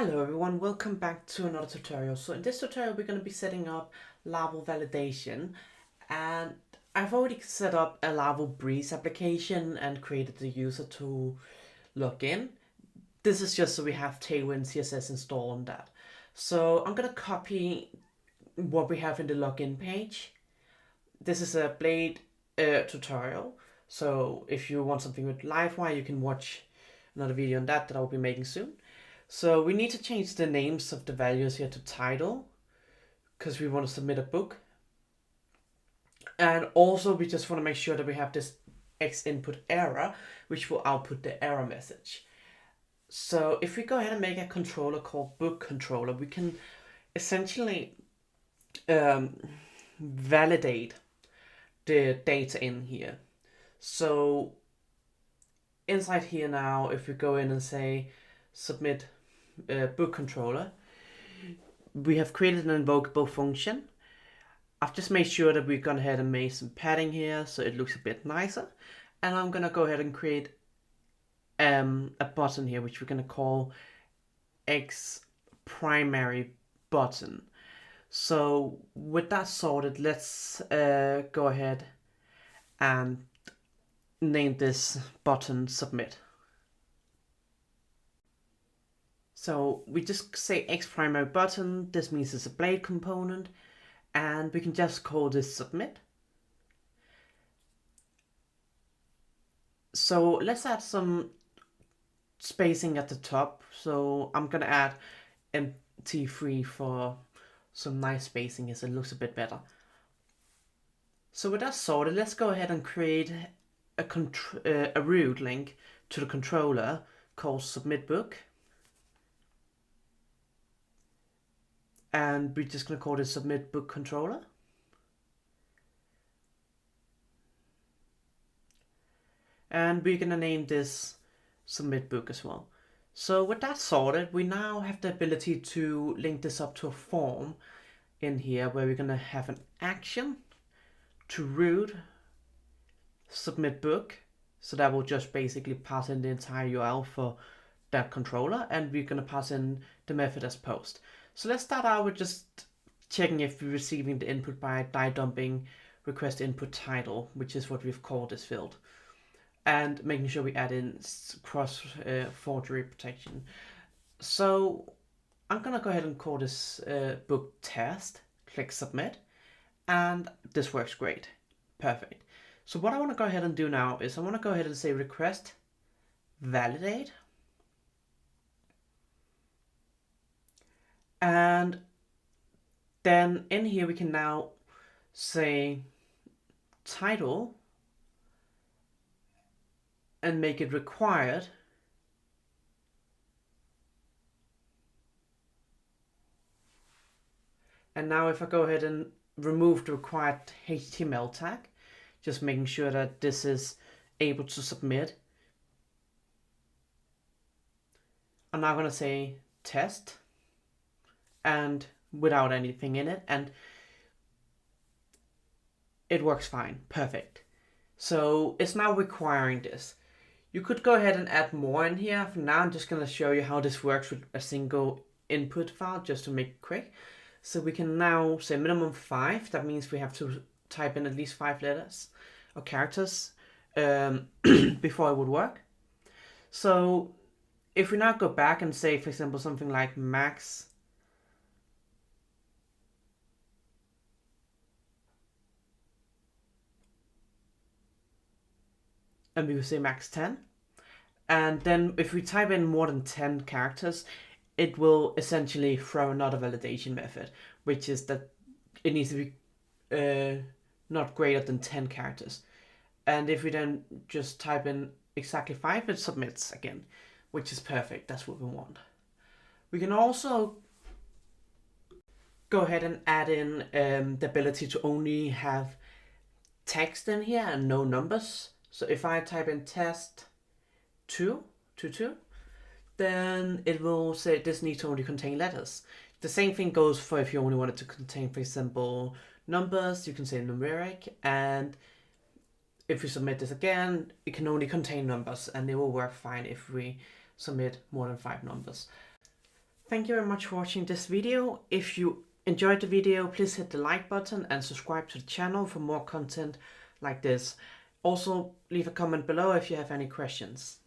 Hello everyone, welcome back to another tutorial. So in this tutorial we're going to be setting up Laravel validation, and I've already set up a Laravel Breeze application and created the user to log in. This is just so we have Tailwind CSS installed on that. So I'm going to copy what we have in the login page. This is a Blade tutorial, so if you want something with Livewire you can watch another video on that I'll be making soon. So we need to change the names of the values here to title because we want to submit a book. And also we just want to make sure that we have this X input error, which will output the error message. So if we go ahead and make a controller called book controller, we can essentially validate the data in here. So inside here now, if we go in and say submit book controller, we have created an invocable function. I've just made sure that we've gone ahead and made some padding here so it looks a bit nicer, and I'm gonna go ahead and create a button here which we're gonna call X primary button. So with that sorted, let's go ahead and name this button submit. So we just say X primary button, this means it's a Blade component, and we can just call this submit. So let's add some spacing at the top. So I'm gonna add MT3 for some nice spacing here so it looks a bit better. So with that sorted, let's go ahead and create a root link to the controller called submit book. And we're just going to call this submit book controller. And we're going to name this submit book as well. So with that sorted, we now have the ability to link this up to a form in here where we're going to have an action to root submit book. So that will just basically pass in the entire URL for that controller, and we're going to pass in the method as post. So let's start out with just checking if we're receiving the input by die dumping request input title, which is what we've called this field, and making sure we add in cross forgery protection. So I'm gonna go ahead and call this book test, click submit, and this works great, perfect. So what I want to go ahead and do now is I want to go ahead and say request validate. And then in here we can now say title and make it required. And now if I go ahead and remove the required HTML tag, just making sure that this is able to submit, I'm now going to say test and without anything in it, and it works fine, perfect. So it's now requiring this. You could go ahead and add more in here. For now I'm just going to show you how this works with a single input file just to make it quick. So we can now say minimum 5, that means we have to type in at least 5 letters or characters before it would work. So if we now go back and say, for example, something like max and we will say max 10, and then if we type in more than 10 characters, it will essentially throw another validation method, which is that it needs to be not greater than 10 characters. And if we then just type in exactly 5, it submits again, which is perfect. That's what we want. We can also go ahead and add in the ability to only have text in here and no numbers. So if I type in test 2, then it will say this needs to only contain letters. The same thing goes for if you only want it to contain, for example, numbers, you can say numeric, and if we submit this again, it can only contain numbers, and it will work fine if we submit more than 5 numbers. Thank you very much for watching this video. If you enjoyed the video, please hit the like button and subscribe to the channel for more content like this. Also, leave a comment below if you have any questions.